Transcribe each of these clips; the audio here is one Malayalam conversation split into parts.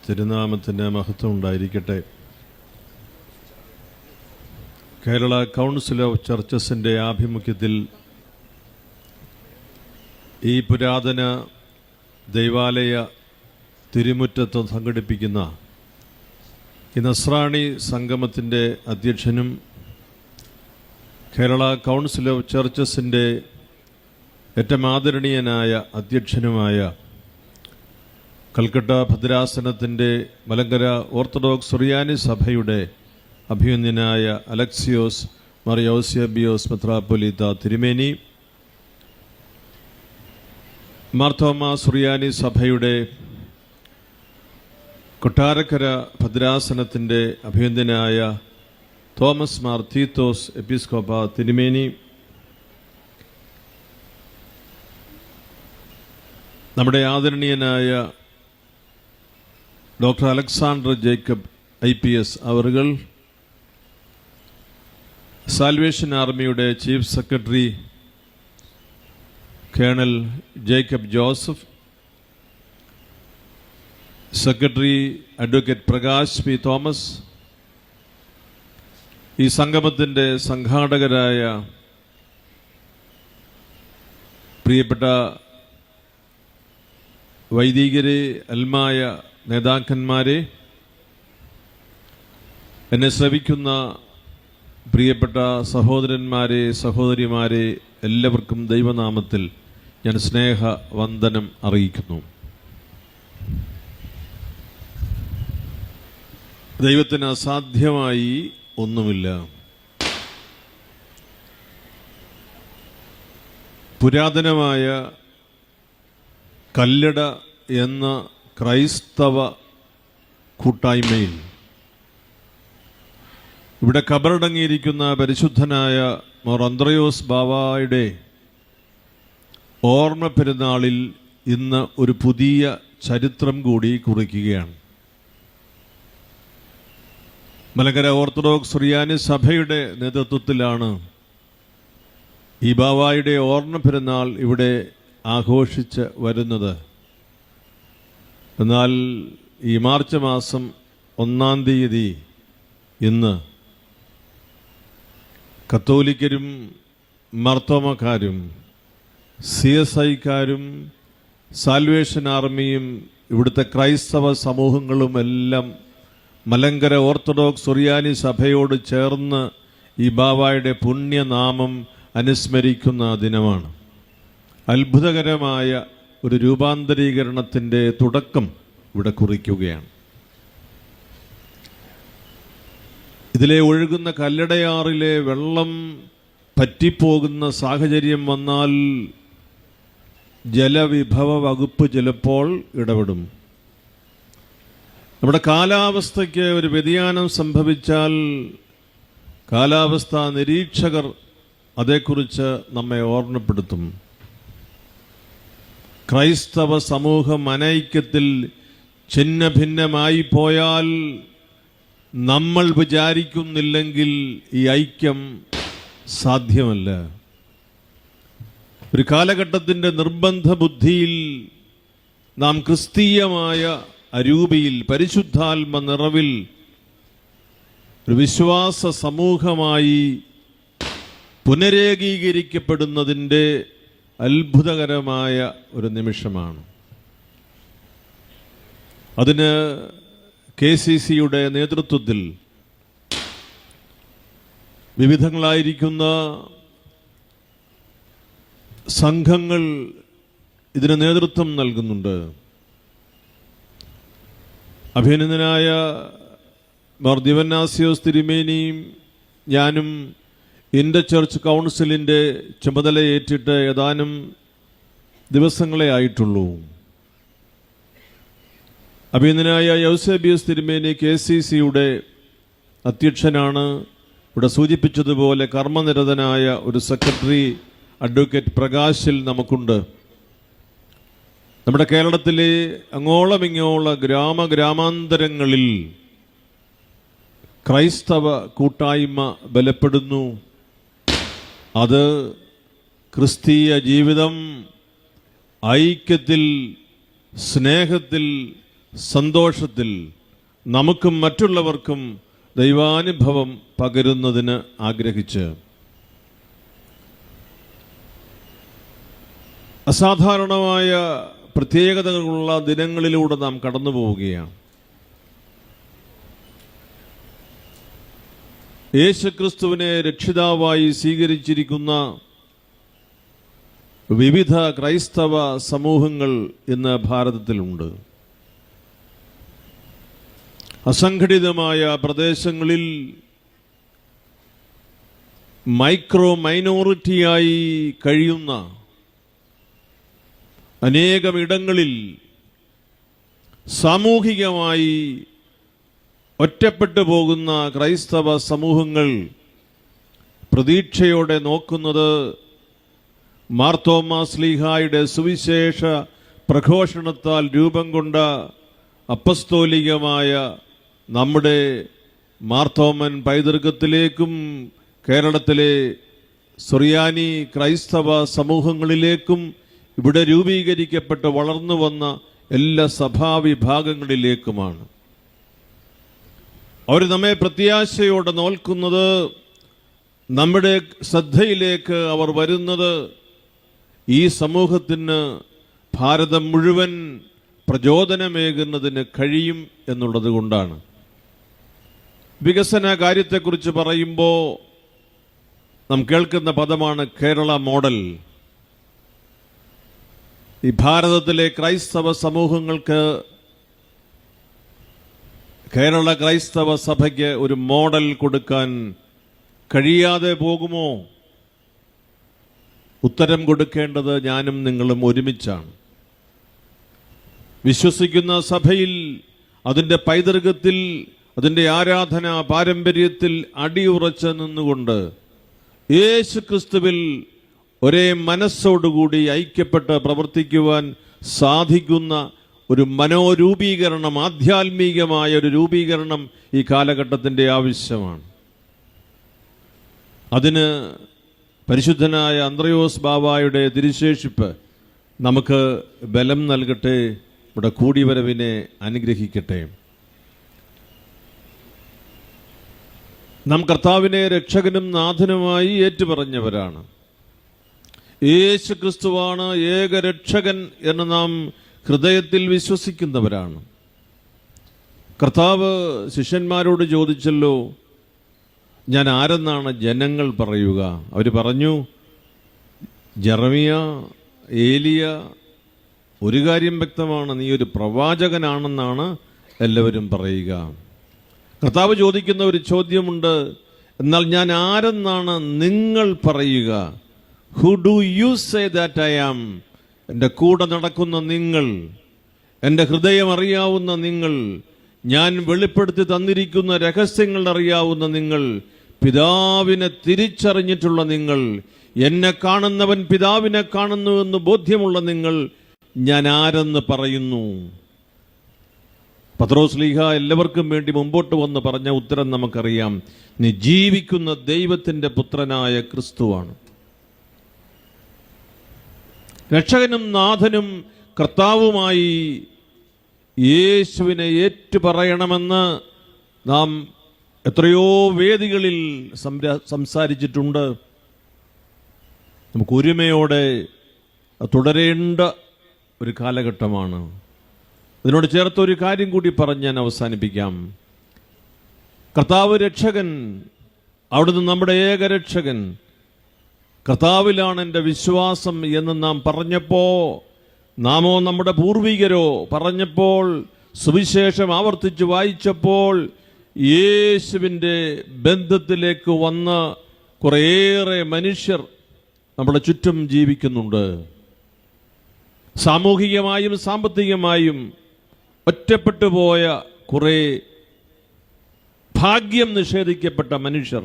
തിരുനാമത്തിന് മഹത്വം ഉണ്ടായിരിക്കട്ടെ. കേരള കൗൺസിൽ ഓഫ് ചർച്ചസിൻ്റെ ആഭിമുഖ്യത്തിൽ ഈ പുരാതന ദൈവാലയ തിരുമുറ്റത്ത് സംഘടിപ്പിക്കുന്ന ഈ നസ്രാണി സംഗമത്തിൻ്റെ അധ്യക്ഷനും കേരള കൗൺസിൽ ഓഫ് ചർച്ചസിൻ്റെ ഏറ്റവും ആദരണീയനായ അധ്യക്ഷനുമായ കൽക്കട്ട ഭദ്രാസനത്തിൻ്റെ മലങ്കര ഓർത്തഡോക്സ് സുറിയാനി സഭയുടെ അഭിമന്യനായ അലക്സിയോസ് മാർ യൗസേബിയോസ് മെത്രാപ്പൊലീത്ത തിരുമേനി, മാർത്തോമാ സുറിയാനി സഭയുടെ കൊട്ടാരക്കര ഭദ്രാസനത്തിൻ്റെ അഭിമന്യനായ തോമസ് മാർ തീത്തോസ് എപ്പിസ്കോപ്പ തിരുമേനി, നമ്മുടെ ആദരണീയനായ ഡോക്ടർ അലക്സാണ്ടർ ജേക്കബ് IPS അവറുകൾ, സാൽവേഷൻ ആർമിയുടെ chief secretary colonel Jacob Joseph, secretary advocate Prakash P Thomas, ഈ സംഗമത്തിൻ്റെ സംഘാടകരായ പ്രിയപ്പെട്ട വൈദികരെ, അൽമായ നേതാക്കന്മാരെ, എന്നെ ശ്രവിക്കുന്ന പ്രിയപ്പെട്ട സഹോദരന്മാരെ, സഹോദരിമാരെ, എല്ലാവർക്കും ദൈവനാമത്തിൽ ഞാൻ സ്നേഹവന്ദനം അറിയിക്കുന്നു. ദൈവത്തിന് അസാധ്യമായി ഒന്നുമില്ല. പുരാതനമായ കല്ലട എന്ന ക്രൈസ്തവ കൂട്ടായ്മയിൽ ഇവിടെ കബറടങ്ങിയിരിക്കുന്ന പരിശുദ്ധനായ മോർ അന്ത്രയോസ് ബാവായുടെ ഓർമ്മ പെരുന്നാളിൽ ഇന്ന് ഒരു പുതിയ ചരിത്രം കൂടി കുറിക്കുകയാണ്. മലങ്കര ഓർത്തഡോക്സ് സുറിയാനി സഭയുടെ നേതൃത്വത്തിലാണ് ഈ ബാവായുടെ ഓർമ്മ പെരുന്നാൾ ഇവിടെ ആഘോഷിച്ച് വരുന്നത്. എന്നാൽ ഈ മാർച്ച് മാസം 1-ാം തീയതി ഇന്ന് കത്തോലിക്കരും മാർത്തോമക്കാരും CSIക്കാരും സാൽവേഷൻ ആർമിയും ഇവിടുത്തെ ക്രൈസ്തവ സമൂഹങ്ങളും എല്ലാം മലങ്കര ഓർത്തഡോക്സ് സുറിയാനി സഭയോട് ചേർന്ന് ഈ ബാവായുടെ പുണ്യനാമം അനുസ്മരിക്കുന്ന ദിനമാണ്. അത്ഭുതകരമായ ഒരു രൂപാന്തരീകരണത്തിൻ്റെ തുടക്കം ഇവിടെ കുറിക്കുകയാണ്. ഇതിലെ ഒഴുകുന്ന കല്ലടയാറിലെ വെള്ളം പറ്റിപ്പോകുന്ന സാഹചര്യം വന്നാൽ ജലവിഭവ വകുപ്പ് ചിലപ്പോൾ ഇടപെടും. നമ്മുടെ കാലാവസ്ഥയ്ക്ക് ഒരു വ്യതിയാനം സംഭവിച്ചാൽ കാലാവസ്ഥാ നിരീക്ഷകർ അതേക്കുറിച്ച് നമ്മെ ഓർമ്മപ്പെടുത്തും. ക്രൈസ്തവ സമൂഹം അനൈക്യത്തിൽ ഛിന്ന ഭിന്നമായി പോയാൽ നമ്മൾ വിചാരിക്കുന്നില്ലെങ്കിൽ ഈ ഐക്യം സാധ്യമല്ല. ഒരു കാലഘട്ടത്തിൻ്റെ നിർബന്ധ ബുദ്ധിയിൽ നാം ക്രിസ്തീയമായ അരൂപിയിൽ പരിശുദ്ധാത്മ നിറവിൽ ഒരു വിശ്വാസ സമൂഹമായി പുനരേകീകരിക്കപ്പെടുന്നതിൻ്റെ അത്ഭുതകരമായ ഒരു നിമിഷമാണ്. അതിന് KCCയുടെ നേതൃത്വത്തിൽ വിവിധങ്ങളായിരിക്കുന്ന സംഘങ്ങൾ ഇതിന് നേതൃത്വം നൽകുന്നുണ്ട്. അഭിനന്ദനായ മാർ ദിവന്നാസിയോസ് തിരുമേനിയും ഞാനും ഇന്റർ ചർച്ച് കൗൺസിലിൻ്റെ ചുമതലയേറ്റിട്ട് ഏതാനും ദിവസങ്ങളെ ആയിട്ടുള്ളൂ. അഭിനന്ദനായ യൗസേബിയോസ് തിരുമേനി KCCയുടെ അധ്യക്ഷനാണ്. ഇവിടെ സൂചിപ്പിച്ചതുപോലെ കർമ്മനിരതനായ ഒരു സെക്രട്ടറി അഡ്വക്കേറ്റ് പ്രകാശിൽ നമുക്കുണ്ട്. നമ്മുടെ കേരളത്തിലെ അങ്ങോളം ഇങ്ങോളം ഗ്രാമാന്തരങ്ങളിൽ ക്രൈസ്തവ കൂട്ടായ്മ ബലപ്പെടുന്നു. അത് ക്രിസ്തീയ ജീവിതം ഐക്യത്തിൽ, സ്നേഹത്തിൽ, സന്തോഷത്തിൽ നമുക്കും മറ്റുള്ളവർക്കും ദൈവാനുഭവം പകരുന്നതിന് ആഗ്രഹിച്ച് അസാധാരണമായ പ്രത്യേകതകളുള്ള ദിനങ്ങളിലൂടെ നാം കടന്നു പോവുകയാണ്. യേശുക്രിസ്തുവിനെ രക്ഷിതാവായി സ്വീകരിച്ചിരിക്കുന്ന വിവിധ ക്രൈസ്തവ സമൂഹങ്ങൾ ഇന്ന് ഭാരതത്തിലുണ്ട്. അസംഘടിതമായ പ്രദേശങ്ങളിൽ മൈനോറിറ്റിയായി കഴിയുന്ന അനേകമിടങ്ങളിൽ സാമൂഹികമായി ഒറ്റപ്പെട്ടു പോകുന്ന ക്രൈസ്തവ സമൂഹങ്ങൾ പ്രതീക്ഷയോടെ നോക്കുന്നത് മാർത്തോമാ ശ്ലീഹായുടെ സുവിശേഷ പ്രഘോഷണത്താൽ രൂപം കൊണ്ട അപ്പസ്തോലികമായ നമ്മുടെ മാർത്തോമൻ പൈതൃകത്തിലേക്കും കേരളത്തിലെ സുറിയാനി ക്രൈസ്തവ സമൂഹങ്ങളിലേക്കും ഇവിടെ രൂപീകരിക്കപ്പെട്ട് വളർന്നു വന്ന എല്ലാ സഭാവിഭാഗങ്ങളിലേക്കുമാണ്. അവർ നമ്മെ പ്രത്യാശയോടെ നോക്കുന്നത്, നമ്മുടെ ശ്രദ്ധയിലേക്ക് അവർ വരുന്നത് ഈ സമൂഹത്തിന് ഭാരതം മുഴുവൻ പ്രചോദനമേകുന്നതിന് കഴിയും എന്നുള്ളത് കൊണ്ടാണ്. വികസന കാര്യത്തെക്കുറിച്ച് പറയുമ്പോൾ നാം കേൾക്കുന്ന പദമാണ് കേരള മോഡൽ. ഈ ഭാരതത്തിലെ ക്രൈസ്തവ സമൂഹങ്ങൾക്ക് കേരള ക്രൈസ്തവ സഭയ്ക്ക് ഒരു മോഡൽ കൊടുക്കാൻ കഴിയാതെ പോകുമോ? ഉത്തരം കൊടുക്കേണ്ടത് ഞാനും നിങ്ങളും ഒരുമിച്ചാണ്. വിശ്വസിക്കുന്ന സഭയിൽ, അതിൻ്റെ പൈതൃകത്തിൽ, അതിൻ്റെ ആരാധന പാരമ്പര്യത്തിൽ അടിയുറച്ച് നിന്നുകൊണ്ട് യേശുക്രിസ്തുവിൽ ഒരേ മനസ്സോടുകൂടി ഐക്യപ്പെട്ട് പ്രവർത്തിക്കുവാൻ സാധിക്കുന്ന ഒരു മനോരൂപീകരണം, ആധ്യാത്മികമായ ഒരു രൂപീകരണം ഈ കാലഘട്ടത്തിൻ്റെ ആവശ്യമാണ്. അതിന് പരിശുദ്ധനായ അന്ത്രയോസ് ബാവായുടെ തിരുശേഷിപ്പ് നമുക്ക് ബലം നൽകട്ടെ, ഇവിടെ കൂടിവരവിനെ അനുഗ്രഹിക്കട്ടെ. നാം കർത്താവിനെ രക്ഷകനും നാഥനുമായി ഏറ്റുപറഞ്ഞവരാണ്. യേശു ക്രിസ്തുവാണ് ഏകരക്ഷകൻ എന്ന് നാം ഹൃദയത്തിൽ വിശ്വസിക്കുന്നവരാണ്. കർത്താവ് ശിഷ്യന്മാരോട് ചോദിച്ചല്ലോ, ഞാൻ ആരെന്നാണ് ജനങ്ങൾ പറയുക? അവർ പറഞ്ഞു, ജെറമിയ, ഏലിയ. ഒരു കാര്യം വ്യക്തമാണ്, നീ ഒരു പ്രവാചകനാണെന്നാണ് എല്ലാവരും പറയുക. കർത്താവ് ചോദിക്കുന്ന ഒരു ചോദ്യമുണ്ട്, എന്നാൽ ഞാൻ ആരെന്നാണ് നിങ്ങൾ പറയുക? Who do you say that I am? എൻ്റെ കൂടെ നടക്കുന്ന നിങ്ങൾ, എൻ്റെ ഹൃദയം അറിയാവുന്ന നിങ്ങൾ, ഞാൻ വെളിപ്പെടുത്തി തന്നിരിക്കുന്ന രഹസ്യങ്ങൾ അറിയാവുന്ന നിങ്ങൾ, പിതാവിനെ തിരിച്ചറിഞ്ഞിട്ടുള്ള നിങ്ങൾ, എന്നെ കാണുന്നവൻ പിതാവിനെ കാണുന്നുവെന്ന് ബോധ്യമുള്ള നിങ്ങൾ, ഞാൻ ആരെന്ന് പറയുന്നു? പത്രോസ്ലീഹ എല്ലാവർക്കും വേണ്ടി മുമ്പോട്ട് വന്ന് പറഞ്ഞ ഉത്തരം നമുക്കറിയാം. നീ ജീവിക്കുന്ന ദൈവത്തിൻ്റെ പുത്രനായ ക്രിസ്തുവാണ്. രക്ഷകനും നാഥനും കർത്താവുമായി യേശുവിനെ ഏറ്റുപറയണമെന്ന് നാം എത്രയോ വേദികളിൽ സംസാരിച്ചിട്ടുണ്ട്. നമുക്ക് ഒരുമയോടെ തുടരേണ്ട ഒരു കാലഘട്ടമാണ്. ഇതിനോട് ചേർത്ത് ഒരു കാര്യം കൂടി പറഞ്ഞ് ഞാൻ അവസാനിപ്പിക്കാം. കർത്താവ് രക്ഷകൻ, അവിടുന്ന് നമ്മുടെ ഏകരക്ഷകൻ, കർത്താവിലാണ് എൻ്റെ വിശ്വാസം എന്ന് നാം പറഞ്ഞപ്പോൾ, നാമോ നമ്മുടെ പൂർവികരോ പറഞ്ഞപ്പോൾ, സുവിശേഷം ആവർത്തിച്ച് വായിച്ചപ്പോൾ, യേശുവിൻ്റെ ബന്ധത്തിലേക്ക് വന്ന കുറേയേറെ മനുഷ്യർ നമ്മുടെ ചുറ്റും ജീവിക്കുന്നുണ്ട്. സാമൂഹികമായും സാമ്പത്തികമായും ഒറ്റപ്പെട്ടു പോയ കുറേ ഭാഗ്യം നിഷേധിക്കപ്പെട്ട മനുഷ്യർ,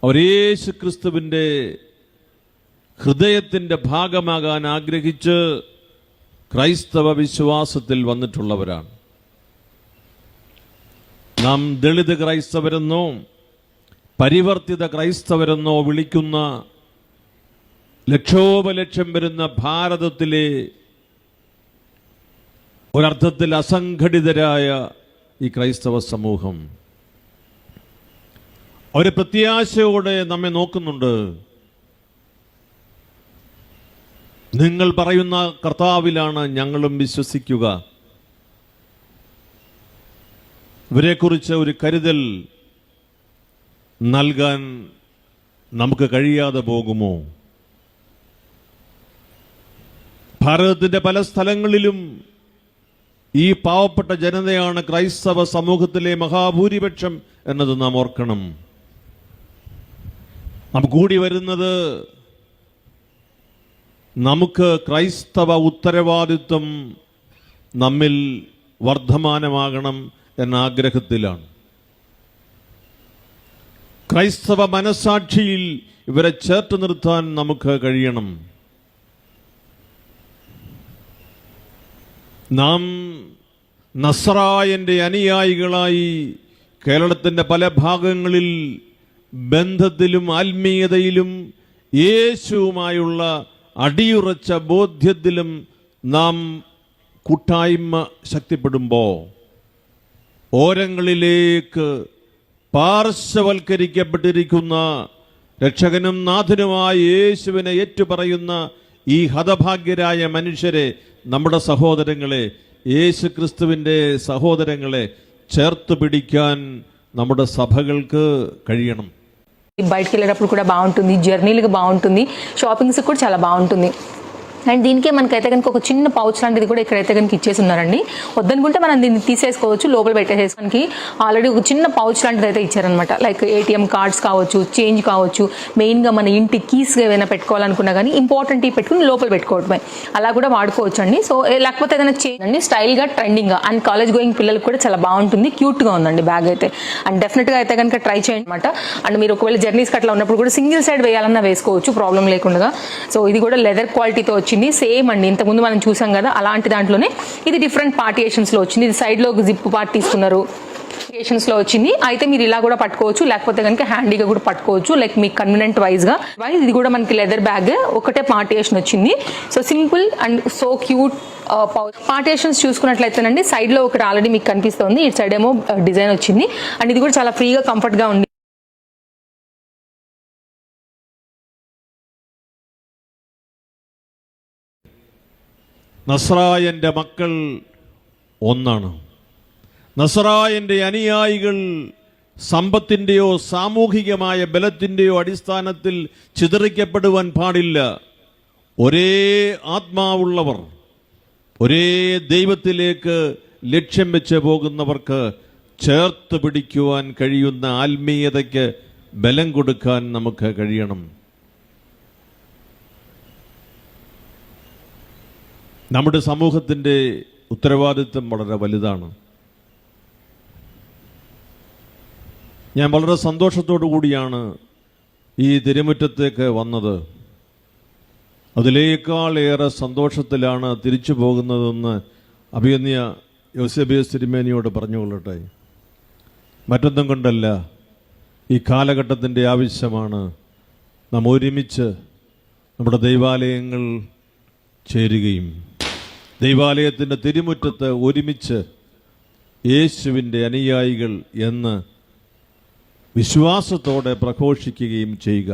അവർ യേശു ക്രിസ്തുവിൻ്റെ ഹൃദയത്തിൻ്റെ ഭാഗമാകാൻ ആഗ്രഹിച്ച് ക്രൈസ്തവ വിശ്വാസത്തിൽ വന്നിട്ടുള്ളവരാണ്. നാം ദളിത് ക്രൈസ്തവരെന്നോ പരിവർത്തിത ക്രൈസ്തവരെന്നോ വിളിക്കുന്ന ലക്ഷോപലക്ഷം വരുന്ന ഭാരതത്തിലെ ഒരർത്ഥത്തിൽ അസംഘടിതരായ ഈ ക്രൈസ്തവ സമൂഹം ഒരു പ്രത്യാശയോടെ നമ്മെ നോക്കുന്നുണ്ട്. നിങ്ങൾ പറയുന്ന കർത്താവിലാണ് ഞങ്ങളും വിശ്വസിക്കുക. ഇവരെക്കുറിച്ച് ഒരു കരുതൽ നൽകാൻ നമുക്ക് കഴിയാതെ പോകുമോ? ഭാരതത്തിന്റെ പല സ്ഥലങ്ങളിലും ഈ പാവപ്പെട്ട ജനതയാണ് ക്രൈസ്തവ സമൂഹത്തിലെ മഹാഭൂരിപക്ഷം എന്നത് നാം ഓർക്കണം. നാം കൂടി വരുന്നത് നമുക്ക് ക്രൈസ്തവ ഉത്തരവാദിത്വം നമ്മിൽ വർദ്ധമാനമാകണം എന്ന ആഗ്രഹത്തിലാണ്. ക്രൈസ്തവ മനസാക്ഷിയിൽ ഇവരെ ചേർത്ത് നിർത്താൻ നമുക്ക് കഴിയണം. നാം നസ്രായന്റെ അനുയായികളായി കേരളത്തിന്റെ പല ഭാഗങ്ങളിൽ ബന്ധത്തിലും ആത്മീയതയിലും യേശുവുമായുള്ള അടിയുറച്ച ബോധ്യത്തിലും നാം കൂട്ടായ്മ ശക്തിപ്പെടുമ്പോൾ ഓരങ്ങളിലേക്ക് പാർശ്വവൽക്കരിക്കപ്പെട്ടിരിക്കുന്ന രക്ഷകനും നാഥനുമായ യേശുവിനെ ഏറ്റുപറയുന്ന ഈ ഹതഭാഗ്യരായ മനുഷ്യരെ, നമ്മുടെ സഹോദരങ്ങളെ, യേശു ക്രിസ്തുവിൻ്റെ സഹോദരങ്ങളെ ചേർത്ത് പിടിക്കാൻ നമ്മുടെ സഭകൾക്ക് കഴിയണം. బయటికి వెళ్ళేటప్పుడు కూడా బాగుంటుంది, జర్నీలకు బాగుంటుంది, షాపింగ్స్ కూడా చాలా బాగుంటుంది. అండ్ దీనికే మనకైతే కనుక ఒక చిన్న పౌచ్ లాంటిది కూడా ఇక్కడైతే కనుక ఇచ్చేసి ఉన్నారండి. వద్దనుకుంటే మనం దీన్ని తీసేసుకోవచ్చు, లోపల పెట్టేసేసుకోవడానికి ఆల్రెడీ ఒక చిన్న పౌచ్ లాంటిది అయితే ఇచ్చారనమాట. లైక్ ఏటీఎం కార్డ్స్ కావచ్చు, చేంజ్ కావచ్చు, మెయిన్గా మన ఇంటి కీస్ ఏమైనా పెట్టుకోవాలనుకున్నా కానీ ఇంపార్టెంట్ పెట్టుకుని లోపల పెట్టుకోవడమే, అలా కూడా వాడుకోవచ్చు అండి. సో లేకపోతే ఏదైనా చేంజ్ అండి, స్టైల్గా ట్రెండింగ్గా అండ్ కాలేజ్ గోయింగ్ పిల్లలకు కూడా చాలా బాగుంటుంది, క్యూట్గా ఉందండి బ్యాగ్ అయితే. అండ్ డెఫినెట్గా అయితే కనుక ట్రై చేయండి అనమాట. అండ్ మీరు ఒకవేళ జర్నీస్కి అట్లా ఉన్నప్పుడు కూడా సింగిల్ సైడ్ వేయాలన్నా వేసుకోవచ్చు, ప్రాబ్లం లేకుండా. సో ఇది కూడా లెదర్ క్వాలిటీతో వచ్చింది, సేమ్ అండి. ఇంతకుముందు మనం చూసాం కదా అలాంటి దాంట్లోనే ఇది డిఫరెంట్ పార్టియేషన్స్ లో వచ్చింది. ఇది సైడ్ లో జిప్ పార్ట్ తీసుకున్నారు, పార్టియేషన్స్ లో వచ్చింది. అయితే మీరు ఇలా కూడా పట్టుకోవచ్చు, లేకపోతే కనుక హ్యాండీగా కూడా పట్టుకోవచ్చు, లైక్ మీకు కన్వీనియంట్ వైజ్ గా. ఇది కూడా మనకి లెదర్ బ్యాగ్, ఒకటే పార్టియేషన్ వచ్చింది. So simple and so cute partitions చూసుకున్నట్లయితేనండి సైడ్ లో ఒకటి ఆల్రెడీ మీకు కనిపిస్తుంది, ఇటు సైడ్ ఏమో డిజైన్ వచ్చింది. అండ్ ఇది కూడా చాలా ఫ్రీగా కంఫర్ట్ గా ఉంది. നസ്രായന്റെ മക്കൾ ഒന്നാണ്. നസ്രായന്റെ അനുയായികൾ സമ്പത്തിൻ്റെയോ സാമൂഹികമായ ബലത്തിൻ്റെയോ അടിസ്ഥാനത്തിൽ ചിതറിക്കപ്പെടുവാൻ പാടില്ല. ഒരേ ആത്മാവുള്ളവർ, ഒരേ ദൈവത്തിലേക്ക് ലക്ഷ്യം വെച്ച് പോകുന്നവർക്ക് ചേർത്ത് പിടിക്കുവാൻ കഴിയുന്ന ആത്മീയതയ്ക്ക് ബലം കൊടുക്കാൻ നമുക്ക് കഴിയണം. നമ്മുടെ സമൂഹത്തിൻ്റെ ഉത്തരവാദിത്വം വളരെ വലുതാണ്. ഞാൻ വളരെ സന്തോഷത്തോടു കൂടിയാണ് ഈ തിരുമുറ്റത്തേക്ക് വന്നത്. അതിലേക്കാളേറെ സന്തോഷത്തിലാണ് തിരിച്ചു പോകുന്നതെന്ന് അഭിയന്യ യോസേബിയസ് തിരുമേനിയോട് പറഞ്ഞുകൊള്ളട്ടെ. മറ്റൊന്നും കൊണ്ടല്ല, ഈ കാലഘട്ടത്തിൻ്റെ ആവശ്യമാണ് നാം ഒരുമിച്ച് നമ്മുടെ ദൈവാലയങ്ങൾ ചേരുകയും ദൈവാലയത്തിൻ്റെ തിരുമുറ്റത്ത് ഒരുമിച്ച് യേശുവിൻ്റെ അനുയായികൾ എന്ന് വിശ്വാസത്തോടെ പ്രഘോഷിക്കുകയും ചെയ്യുക.